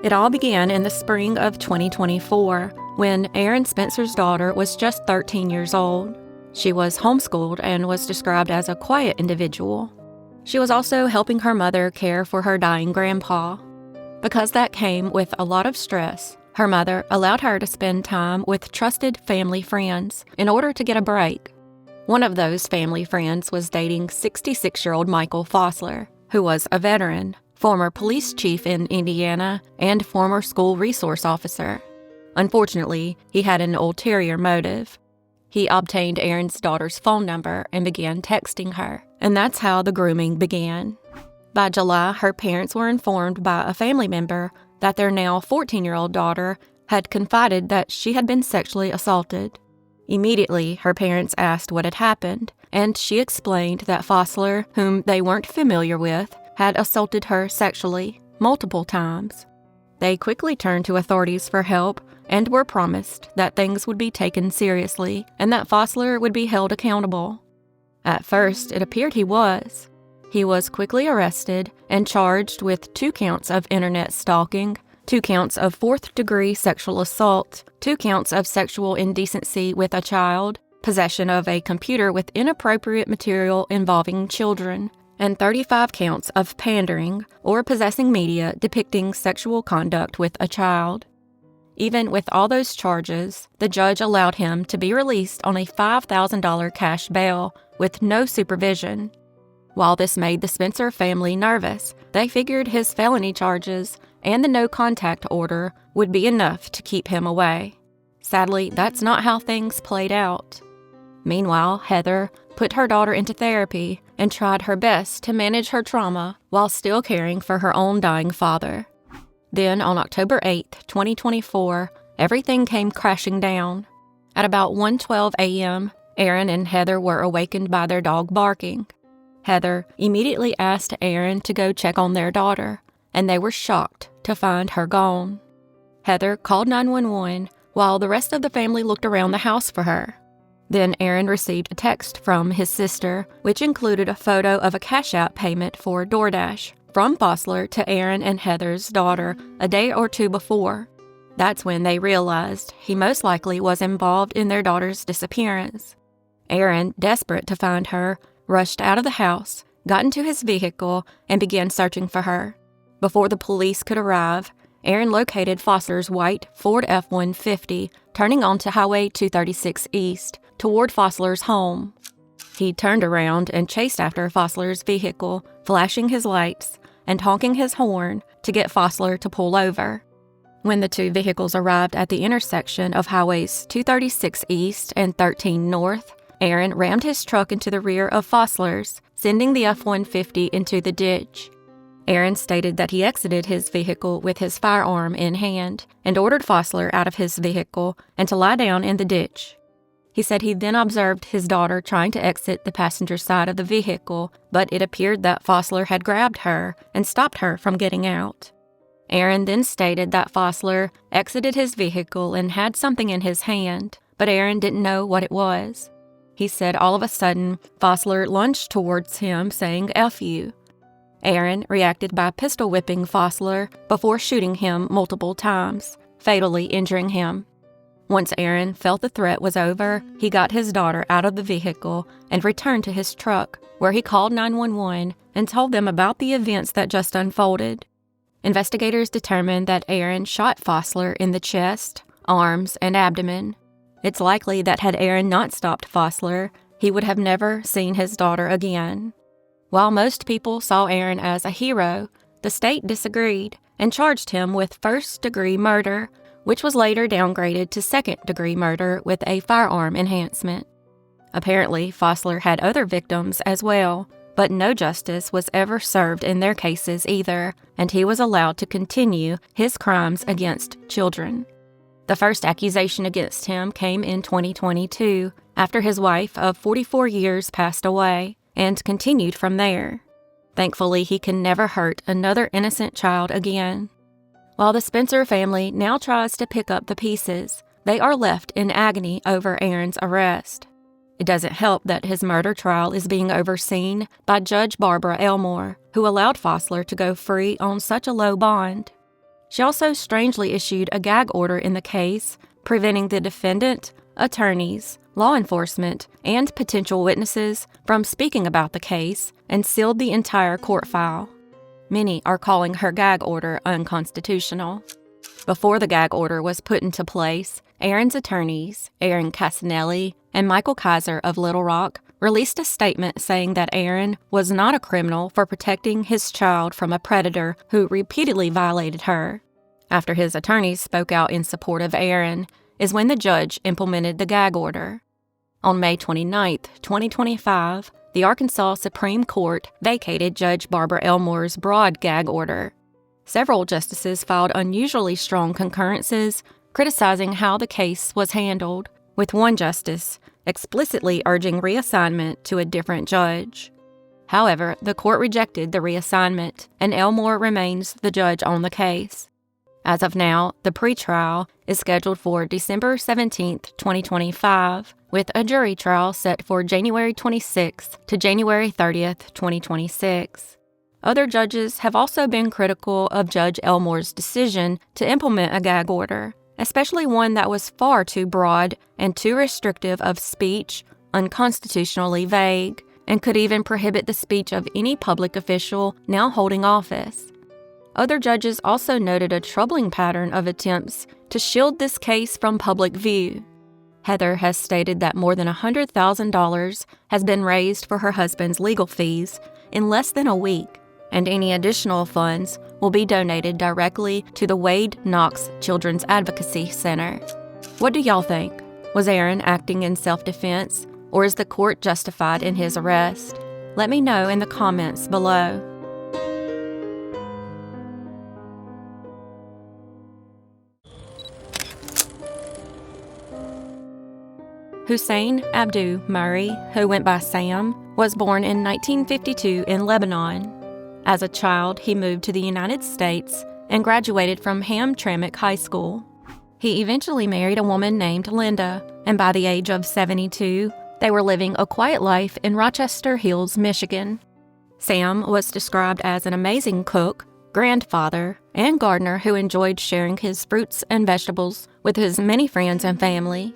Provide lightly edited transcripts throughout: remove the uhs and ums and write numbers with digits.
It all began in the spring of 2024 when Aaron Spencer's daughter was just 13 years old. She was homeschooled and was described as a quiet individual. She was also helping her mother care for her dying grandpa. Because that came with a lot of stress, her mother allowed her to spend time with trusted family friends in order to get a break. One of those family friends was dating 66-year-old Michael Fossler, who was a veteran, former police chief in Indiana, and former school resource officer. Unfortunately, he had an ulterior motive. He obtained Aaron's daughter's phone number and began texting her, and that's how the grooming began. By July, her parents were informed by a family member that their now 14-year-old daughter had confided that she had been sexually assaulted. Immediately, her parents asked what had happened, and she explained that Fossler, whom they weren't familiar with, had assaulted her sexually multiple times. They quickly turned to authorities for help and were promised that things would be taken seriously and that Fossler would be held accountable. At first, it appeared he was. He was quickly arrested and charged with 2 counts of internet stalking, 2 counts of fourth-degree sexual assault, 2 counts of sexual indecency with a child, possession of a computer with inappropriate material involving children, and 35 counts of pandering or possessing media depicting sexual conduct with a child. Even with all those charges, the judge allowed him to be released on a $5,000 cash bail with no supervision. While this made the Spencer family nervous, they figured his felony charges and the no-contact order would be enough to keep him away. Sadly, that's not how things played out. Meanwhile, Heather put her daughter into therapy and tried her best to manage her trauma while still caring for her own dying father. Then, on October 8, 2024, everything came crashing down. At about 1:12 a.m., Aaron and Heather were awakened by their dog barking. Heather immediately asked Aaron to go check on their daughter, and they were shocked to find her gone. Heather called 911 while the rest of the family looked around the house for her. Then Aaron received a text from his sister, which included a photo of a Cash App payment for DoorDash from Fossler to Aaron and Heather's daughter a day or 2 before. That's when they realized he most likely was involved in their daughter's disappearance. Aaron, desperate to find her, rushed out of the house, got into his vehicle, and began searching for her. Before the police could arrive, Aaron located Fossler's white Ford F-150 turning onto Highway 236 East toward Fossler's home. He turned around and chased after Fossler's vehicle, flashing his lights and honking his horn to get Fossler to pull over. When the 2 vehicles arrived at the intersection of Highways 236 East and 13 North, Aaron rammed his truck into the rear of Fossler's, sending the F-150 into the ditch. Aaron stated that he exited his vehicle with his firearm in hand and ordered Fossler out of his vehicle and to lie down in the ditch. He said he then observed his daughter trying to exit the passenger side of the vehicle, but it appeared that Fossler had grabbed her and stopped her from getting out. Aaron then stated that Fossler exited his vehicle and had something in his hand, but Aaron didn't know what it was. He said all of a sudden, Fossler lunged towards him, saying, "F you." Aaron reacted by pistol whipping Fossler before shooting him multiple times, fatally injuring him. Once Aaron felt the threat was over, he got his daughter out of the vehicle and returned to his truck, where he called 911 and told them about the events that just unfolded. Investigators determined that Aaron shot Fossler in the chest, arms, and abdomen. It's likely that had Aaron not stopped Fossler, he would have never seen his daughter again. While most people saw Aaron as a hero, the state disagreed and charged him with first-degree murder, which was later downgraded to second-degree murder with a firearm enhancement. Apparently, Fossler had other victims as well, but no justice was ever served in their cases either, and he was allowed to continue his crimes against children. The first accusation against him came in 2022, after his wife of 44 years passed away, and continued from there. Thankfully, he can never hurt another innocent child again. While the Spencer family now tries to pick up the pieces, they are left in agony over Aaron's arrest. It doesn't help that his murder trial is being overseen by Judge Barbara Elmore, who allowed Fossler to go free on such a low bond. She also strangely issued a gag order in the case, preventing the defendant, attorneys, law enforcement, and potential witnesses from speaking about the case, and sealed the entire court file. Many are calling her gag order unconstitutional. Before the gag order was put into place, Aaron's attorneys, Aaron Casanelli and Michael Kaiser of Little Rock, released a statement saying that Aaron was not a criminal for protecting his child from a predator who repeatedly violated her. After his attorneys spoke out in support of Aaron, is when the judge implemented the gag order. On May 29, 2025, the Arkansas Supreme Court vacated Judge Barbara Elmore's broad gag order. Several justices filed unusually strong concurrences criticizing how the case was handled, with one justice explicitly urging reassignment to a different judge. However, the court rejected the reassignment, and Elmore remains the judge on the case. As of now, the pretrial is scheduled for December 17, 2025, with a jury trial set for January 26 to January 30, 2026. Other judges have also been critical of Judge Elmore's decision to implement a gag order, especially one that was far too broad and too restrictive of speech, unconstitutionally vague, and could even prohibit the speech of any public official now holding office. Other judges also noted a troubling pattern of attempts to shield this case from public view. Heather has stated that more than $100,000 has been raised for her husband's legal fees in less than a week, and any additional funds will be donated directly to the Wade Knox Children's Advocacy Center. What do y'all think? Was Aaron acting in self-defense, or is the court justified in his arrest? Let me know in the comments below. Hussein Murray, who went by Sam, was born in 1952 in Lebanon. As a child, he moved to the United States and graduated from Hamtramck High School. He eventually married a woman named Linda, and by the age of 72, they were living a quiet life in Rochester Hills, Michigan. Sam was described as an amazing cook, grandfather, and gardener who enjoyed sharing his fruits and vegetables with his many friends and family.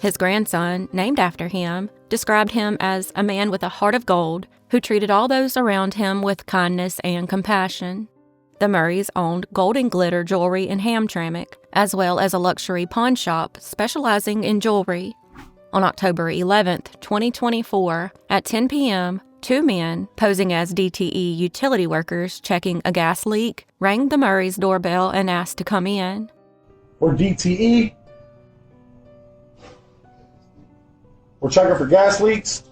His grandson, named after him, described him as a man with a heart of gold who treated all those around him with kindness and compassion. The Murrays owned gold and glitter jewelry in Hamtramck, as well as a luxury pawn shop specializing in jewelry. On October 11, 2024, at 10 p.m., two men, posing as DTE utility workers checking a gas leak, rang the Murrays' doorbell and asked to come in. We're DTE. We're checking for gas leaks.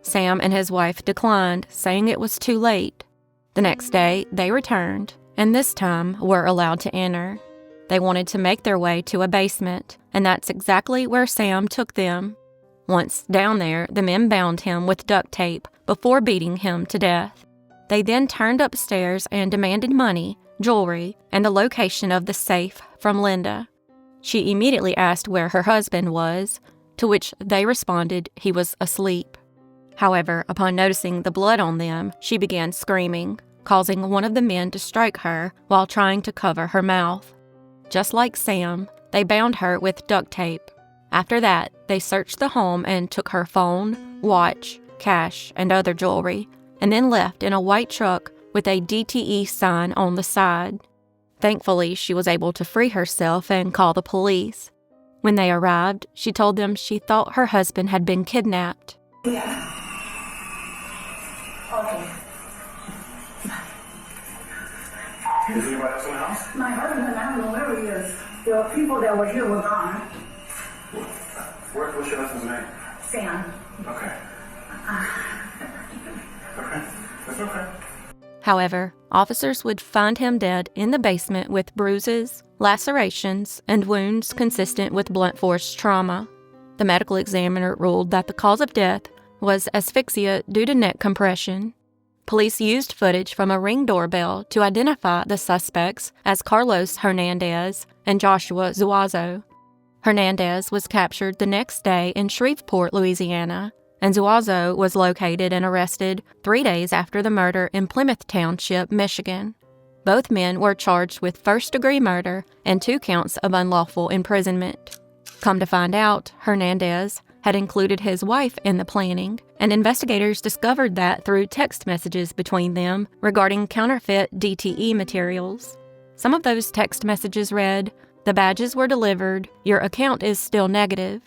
Sam and his wife declined, saying it was too late. The next day, they returned, and this time were allowed to enter. They wanted to make their way to a basement, and that's exactly where Sam took them. Once down there, the men bound him with duct tape before beating him to death. They then turned upstairs and demanded money, jewelry, and the location of the safe from Linda. She immediately asked where her husband was, to which they responded he was asleep. However, upon noticing the blood on them, she began screaming, causing one of the men to strike her while trying to cover her mouth. Just like Sam, they bound her with duct tape. After that, they searched the home and took her phone, watch, cash, and other jewelry, and then left in a white truck with a DTE sign on the side. Thankfully, she was able to free herself and call the police. When they arrived, she told them she thought her husband had been kidnapped. Yeah. Okay. Is anybody else in the house? My husband, I don't know where he is. The people that were here were gone. What's your husband's name? Sam. Okay. Okay. That's okay. However, officers would find him dead in the basement with bruises, lacerations, and wounds consistent with blunt force trauma. The medical examiner ruled that the cause of death was asphyxia due to neck compression. Police used footage from a Ring doorbell to identify the suspects as Carlos Hernandez and Joshua Zuazo. Hernandez was captured the next day in Shreveport, Louisiana, and Zuazo was located and arrested 3 days after the murder in Plymouth Township, Michigan. Both men were charged with first-degree murder and 2 counts of unlawful imprisonment. Come to find out, Hernandez had included his wife in the planning, and investigators discovered that through text messages between them regarding counterfeit DTE materials. Some of those text messages read, "The badges were delivered. Your account is still negative."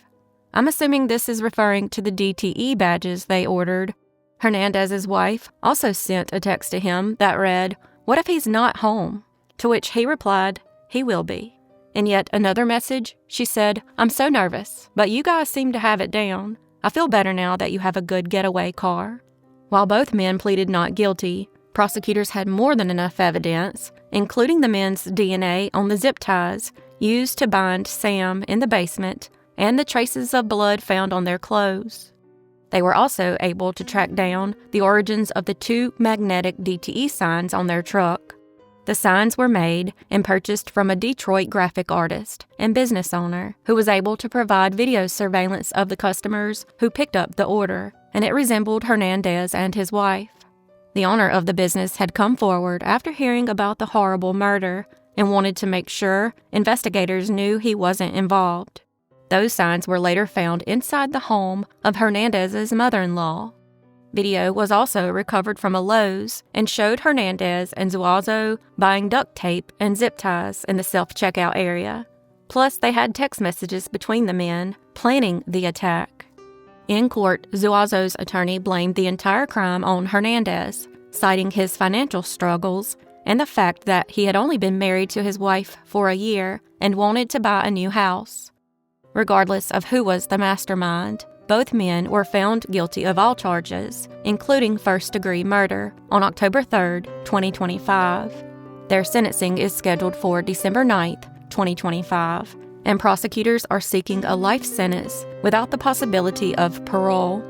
I'm assuming this is referring to the DTE badges they ordered. Hernandez's wife also sent a text to him that read, "What if he's not home?" To which he replied, "He will be." In yet another message, she said, "I'm so nervous, but you guys seem to have it down. I feel better now that you have a good getaway car." While both men pleaded not guilty, prosecutors had more than enough evidence, including the men's DNA on the zip ties used to bind Sam in the basement and the traces of blood found on their clothes. They were also able to track down the origins of the 2 magnetic DTE signs on their truck. The signs were made and purchased from a Detroit graphic artist and business owner who was able to provide video surveillance of the customers who picked up the order, and it resembled Hernandez and his wife. The owner of the business had come forward after hearing about the horrible murder and wanted to make sure investigators knew he wasn't involved. Those signs were later found inside the home of Hernandez's mother-in-law. Video was also recovered from a Lowe's and showed Hernandez and Zuazo buying duct tape and zip ties in the self-checkout area. Plus, they had text messages between the men planning the attack. In court, Zuazo's attorney blamed the entire crime on Hernandez, citing his financial struggles and the fact that he had only been married to his wife for a year and wanted to buy a new house. Regardless of who was the mastermind, both men were found guilty of all charges, including first-degree murder, on October 3, 2025. Their sentencing is scheduled for December 9, 2025, and prosecutors are seeking a life sentence without the possibility of parole.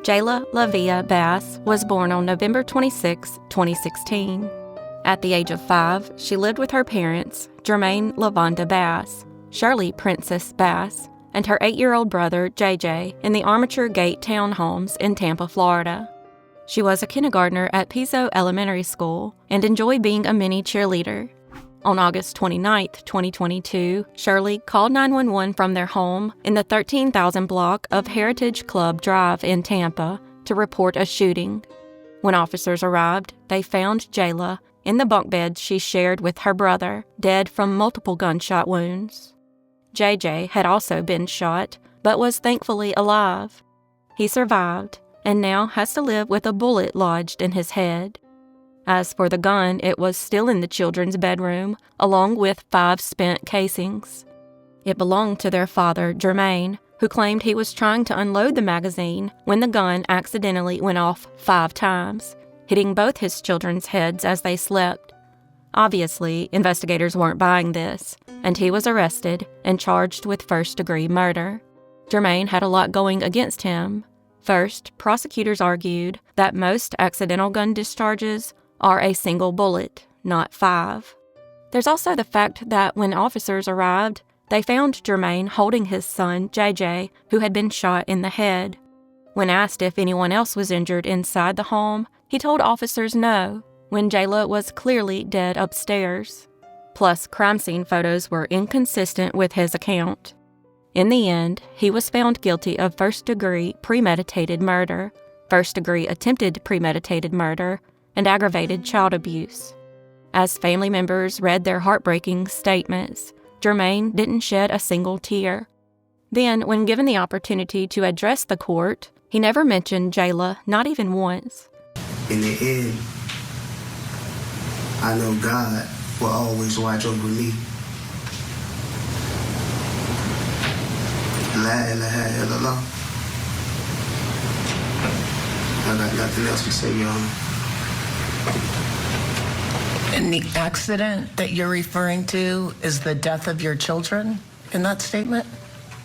Jaylah Lavi'a Bass was born on November 26, 2016. At the age of 5, she lived with her parents, Jermaine Lavonda Bass, Shirley Princess Bass, and her 8-year-old brother, JJ, in the Armature Gate townhomes in Tampa, Florida. She was a kindergartner at Piso Elementary School and enjoyed being a mini cheerleader. On August 29, 2022, Shirley called 911 from their home in the 13,000 block of Heritage Club Drive in Tampa to report a shooting. When officers arrived, they found Jaylah in the bunk bed she shared with her brother, dead from multiple gunshot wounds. JJ had also been shot, but was thankfully alive. He survived, and now has to live with a bullet lodged in his head. As for the gun, it was still in the children's bedroom, along with 5 spent casings. It belonged to their father, Jermaine, who claimed he was trying to unload the magazine when the gun accidentally went off 5 times, hitting both his children's heads as they slept. Obviously, investigators weren't buying this, and he was arrested and charged with first-degree murder. Jermaine had a lot going against him. First, prosecutors argued that most accidental gun discharges are a single bullet, not 5. There's also the fact that when officers arrived, they found Jermaine holding his son, JJ, who had been shot in the head. When asked if anyone else was injured inside the home, he told officers no, when Jaylah was clearly dead upstairs. Plus, crime scene photos were inconsistent with his account. In the end, he was found guilty of first-degree premeditated murder, first-degree attempted premeditated murder, and aggravated child abuse. As family members read their heartbreaking statements, Jermaine didn't shed a single tear. Then, when given the opportunity to address the court, he never mentioned Jaylah, not even once. In the end, I know God will always watch over me. La ilaha illallah. I got nothing else to say, Your Honor. And the accident that you're referring to is the death of your children in that statement?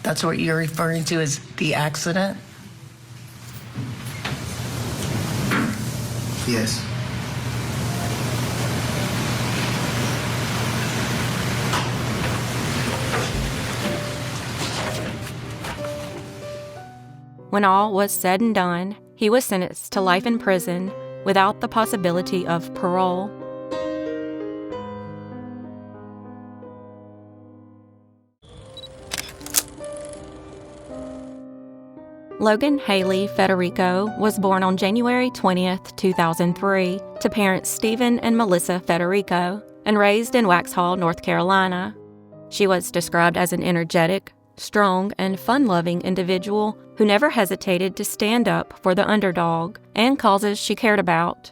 That's what you're referring to as the accident? Yes. When all was said and done, he was sentenced to life in prison without the possibility of parole. Logan Hailey Federico was born on January 20th, 2003, to parents Stephen and Melissa Federico, and raised in Waxhaw, North Carolina. She was described as an energetic, strong, and fun-loving individual who never hesitated to stand up for the underdog and causes she cared about.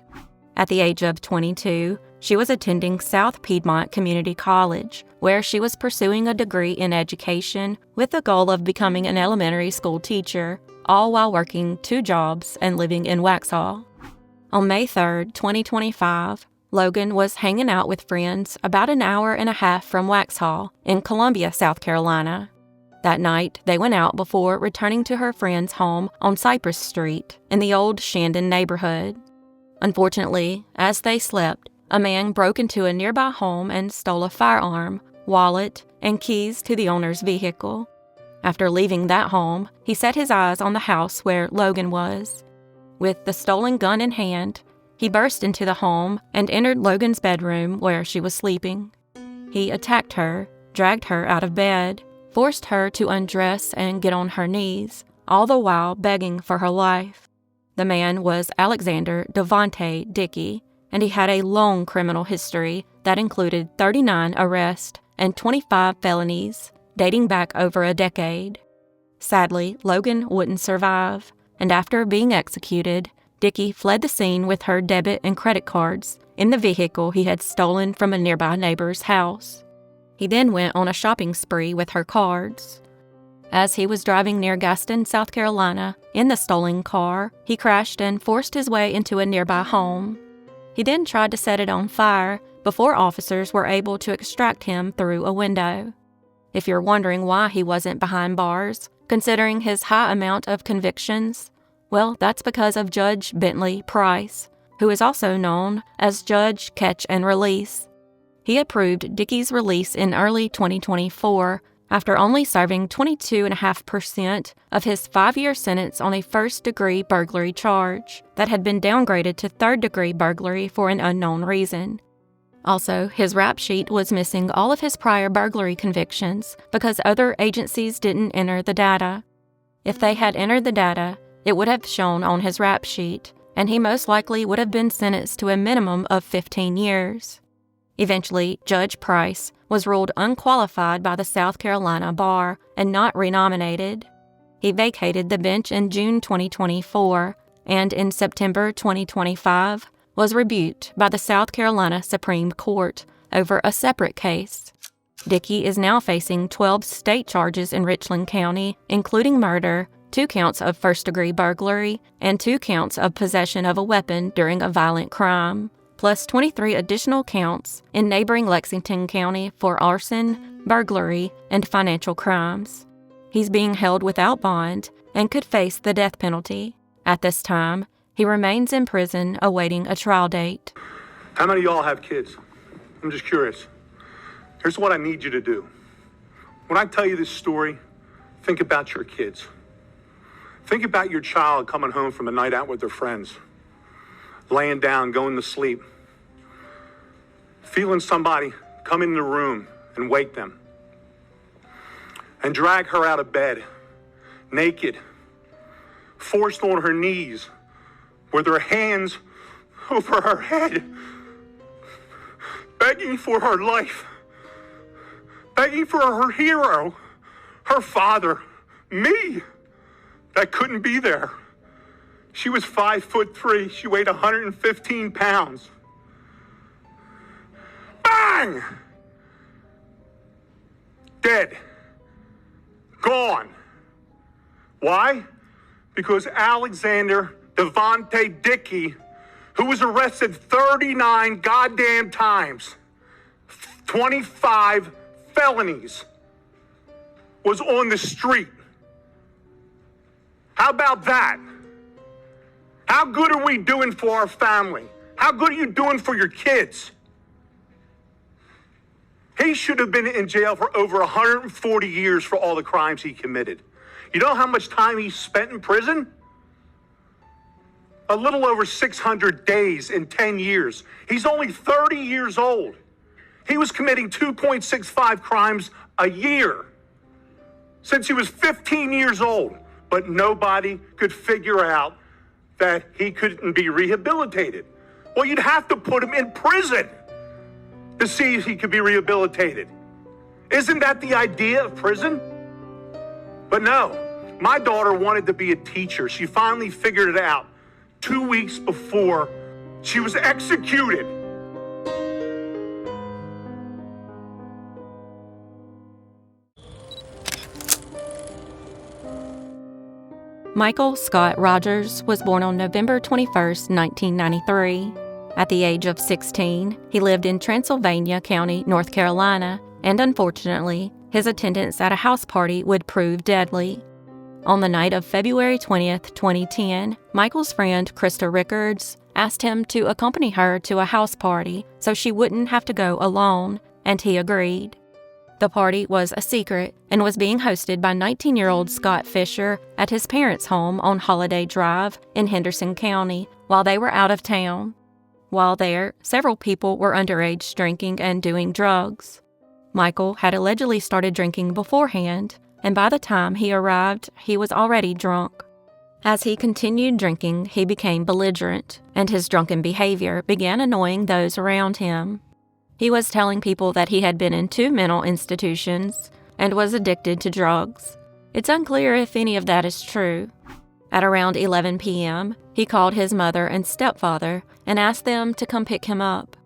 At the age of 22, she was attending South Piedmont Community College, where she was pursuing a degree in education with the goal of becoming an elementary school teacher, all while working 2 jobs and living in Waxhaw. On May 3, 2025, Logan was hanging out with friends about an hour and a half from Waxhaw in Columbia, South Carolina. That night, they went out before returning to her friend's home on Cypress Street in the old Shandon neighborhood. Unfortunately, as they slept, a man broke into a nearby home and stole a firearm, wallet, and keys to the owner's vehicle. After leaving that home, he set his eyes on the house where Logan was. With the stolen gun in hand, he burst into the home and entered Logan's bedroom where she was sleeping. He attacked her, dragged her out of bed, forced her to undress and get on her knees, all the while begging for her life. The man was Alexander Devontae Dickey, and he had a long criminal history that included 39 arrests and 25 felonies, dating back over a decade. Sadly, Logan wouldn't survive, and after being executed, Dickey fled the scene with her debit and credit cards in the vehicle he had stolen from a nearby neighbor's house. He then went on a shopping spree with her cards. As he was driving near Gaston, South Carolina, in the stolen car, he crashed and forced his way into a nearby home. He then tried to set it on fire before officers were able to extract him through a window. If you're wondering why he wasn't behind bars, considering his high amount of convictions, well, that's because of Judge Bentley Price, who is also known as Judge Catch and Release. He approved Dickey's release in early 2024 after only serving 22.5% of his 5-year sentence on a first-degree burglary charge that had been downgraded to third-degree burglary for an unknown reason. Also, his rap sheet was missing all of his prior burglary convictions because other agencies didn't enter the data. If they had entered the data, it would have shown on his rap sheet, and he most likely would have been sentenced to a minimum of 15 years. Eventually, Judge Price was ruled unqualified by the South Carolina Bar and not renominated. He vacated the bench in June 2024, and in September 2025, was rebuked by the South Carolina Supreme Court over a separate case. Dickey is now facing 12 state charges in Richland County, including murder, 2 counts of first-degree burglary, and 2 counts of possession of a weapon during a violent crime, plus 23 additional counts in neighboring Lexington County for arson, burglary, and financial crimes. He's being held without bond and could face the death penalty. At this time, he remains in prison awaiting a trial date. How many of y'all have kids? I'm just curious. Here's what I need you to do. When I tell you this story, think about your kids. Think about your child coming home from a night out with their friends, laying down, going to sleep, feeling somebody come in the room and wake them, and drag her out of bed, naked, forced on her knees, with her hands over her head, begging for her life, begging for her hero, her father, me, that couldn't be there. She was 5'3". She weighed 115 pounds. Bang! Dead. Gone. Why? Because Alexander Devontae Dickey, who was arrested 39 goddamn times, 25 felonies, was on the street. How about that? How good are we doing for our family? How good are you doing for your kids? He should have been in jail for over 140 years for all the crimes he committed. You know how much time he spent in prison? A little over 600 days in 10 years. He's only 30 years old. He was committing 2.65 crimes a year since he was 15 years old, but nobody could figure out that he couldn't be rehabilitated. Well, you'd have to put him in prison to see if he could be rehabilitated. Isn't that the idea of prison? But no, my daughter wanted to be a teacher. She finally figured it out 2 weeks before she was executed. Michael Scott Rogers was born on November 21, 1993. At the age of 16, he lived in Transylvania County, North Carolina, and unfortunately, his attendance at a house party would prove deadly. On the night of February 20th, 2010, Michael's friend Krista Rickards asked him to accompany her to a house party so she wouldn't have to go alone, and he agreed. The party was a secret and was being hosted by 19-year-old Scott Fisher at his parents' home on Holiday Drive in Henderson County while they were out of town. While there, several people were underage drinking and doing drugs. Michael had allegedly started drinking beforehand, and by the time he arrived, he was already drunk. As he continued drinking, he became belligerent, and his drunken behavior began annoying those around him. He was telling people that he had been in 2 mental institutions and was addicted to drugs. It's unclear if any of that is true. At around 11 p.m., he called his mother and stepfather and asked them to come pick him up.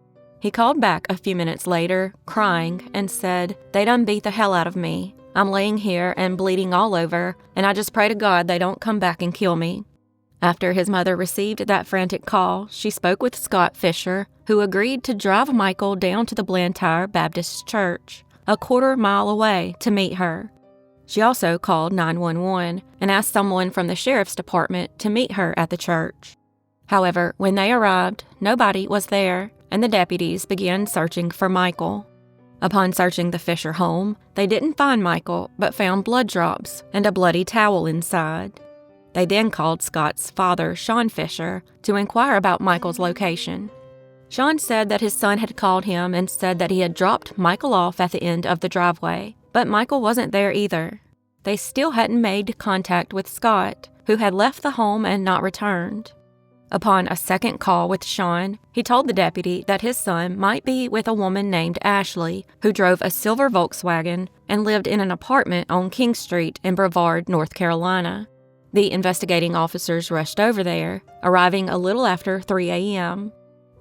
He called back a few minutes later, crying, and said, "They done beat the hell out of me. I'm laying here and bleeding all over, and I just pray to God they don't come back and kill me." After his mother received that frantic call, she spoke with Scott Fisher, who agreed to drive Michael down to the Blantyre Baptist Church, a quarter-mile away, to meet her. She also called 911 and asked someone from the sheriff's department to meet her at the church. However, when they arrived, nobody was there, and the deputies began searching for Michael. Upon searching the Fisher home, they didn't find Michael, but found blood drops and a bloody towel inside. They then called Scott's father, Sean Fisher, to inquire about Michael's location. Sean said that his son had called him and said that he had dropped Michael off at the end of the driveway, but Michael wasn't there either. They still hadn't made contact with Scott, who had left the home and not returned. Upon a second call with Sean, he told the deputy that his son might be with a woman named Ashley, who drove a silver Volkswagen and lived in an apartment on King Street in Brevard, North Carolina. The investigating officers rushed over there, arriving a little after 3 a.m.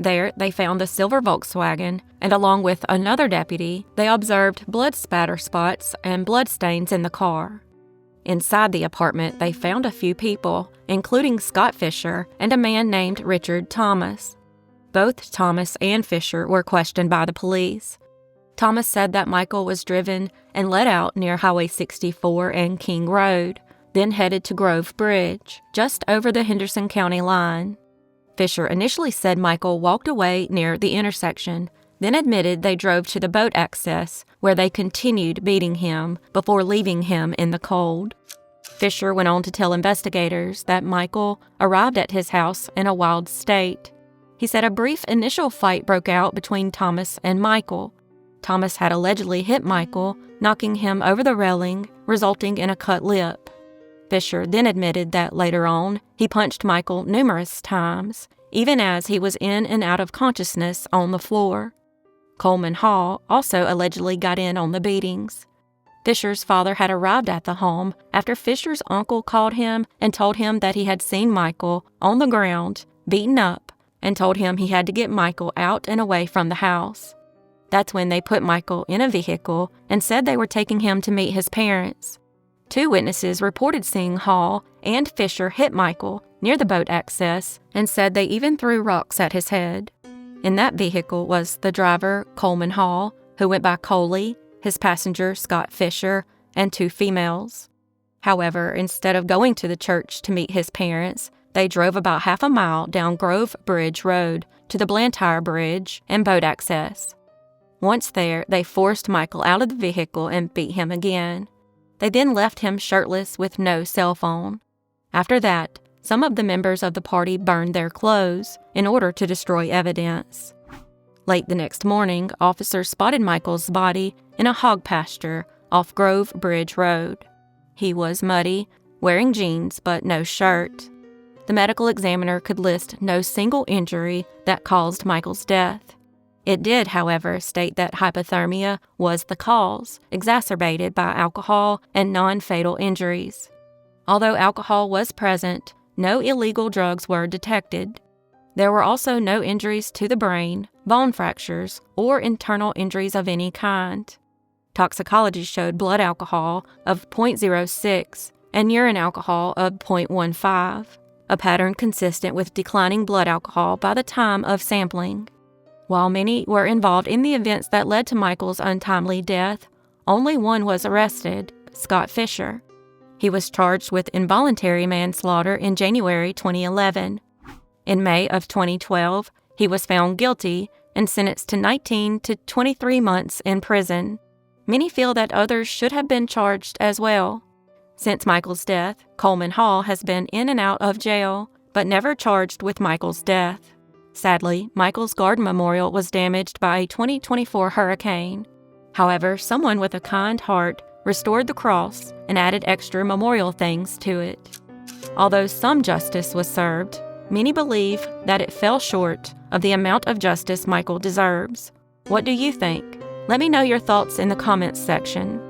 There, they found the silver Volkswagen, and along with another deputy, they observed blood spatter spots and bloodstains in the car. Inside the apartment, they found a few people, including Scott Fisher and a man named Richard Thomas. Both Thomas and Fisher were questioned by the police. Thomas said that Michael was driven and let out near Highway 64 and King Road, then headed to Grove Bridge, just over the Henderson County line. Fisher initially said Michael walked away near the intersection, then admitted they drove to the boat access, where they continued beating him before leaving him in the cold. Fisher went on to tell investigators that Michael arrived at his house in a wild state. He said a brief initial fight broke out between Thomas and Michael. Thomas had allegedly hit Michael, knocking him over the railing, resulting in a cut lip. Fisher then admitted that later on, he punched Michael numerous times, even as he was in and out of consciousness on the floor. Coleman Hall also allegedly got in on the beatings. Fisher's father had arrived at the home after Fisher's uncle called him and told him that he had seen Michael on the ground, beaten up, and told him he had to get Michael out and away from the house. That's when they put Michael in a vehicle and said they were taking him to meet his parents. 2 witnesses reported seeing Hall and Fisher hit Michael near the boat access and said they even threw rocks at his head. In that vehicle was the driver, Coleman Hall, who went by Coley, his passenger, Scott Fisher, and 2 females. However, instead of going to the church to meet his parents, they drove about half a mile down Grove Bridge Road to the Blantyre Bridge and boat access. Once there, they forced Michael out of the vehicle and beat him again. They then left him shirtless with no cell phone. After that, some of the members of the party burned their clothes in order to destroy evidence. Late the next morning, officers spotted Michael's body in a hog pasture off Grove Bridge Road. He was muddy, wearing jeans but no shirt. The medical examiner could list no single injury that caused Michael's death. It did, however, state that hypothermia was the cause, exacerbated by alcohol and non-fatal injuries. Although alcohol was present, no illegal drugs were detected. There were also no injuries to the brain, bone fractures, or internal injuries of any kind. Toxicology showed blood alcohol of 0.06 and urine alcohol of 0.15, a pattern consistent with declining blood alcohol by the time of sampling. While many were involved in the events that led to Michael's untimely death, only one was arrested, Scott Fisher. He was charged with involuntary manslaughter in January 2011. In May of 2012, he was found guilty and sentenced to 19 to 23 months in prison. Many feel that others should have been charged as well. Since Michael's death, Coleman Hall has been in and out of jail, but never charged with Michael's death. Sadly, Michael's garden memorial was damaged by a 2024 hurricane. However, someone with a kind heart restored the cross and added extra memorial things to it. Although some justice was served, many believe that it fell short of the amount of justice Michael deserves. What do you think? Let me know your thoughts in the comments section.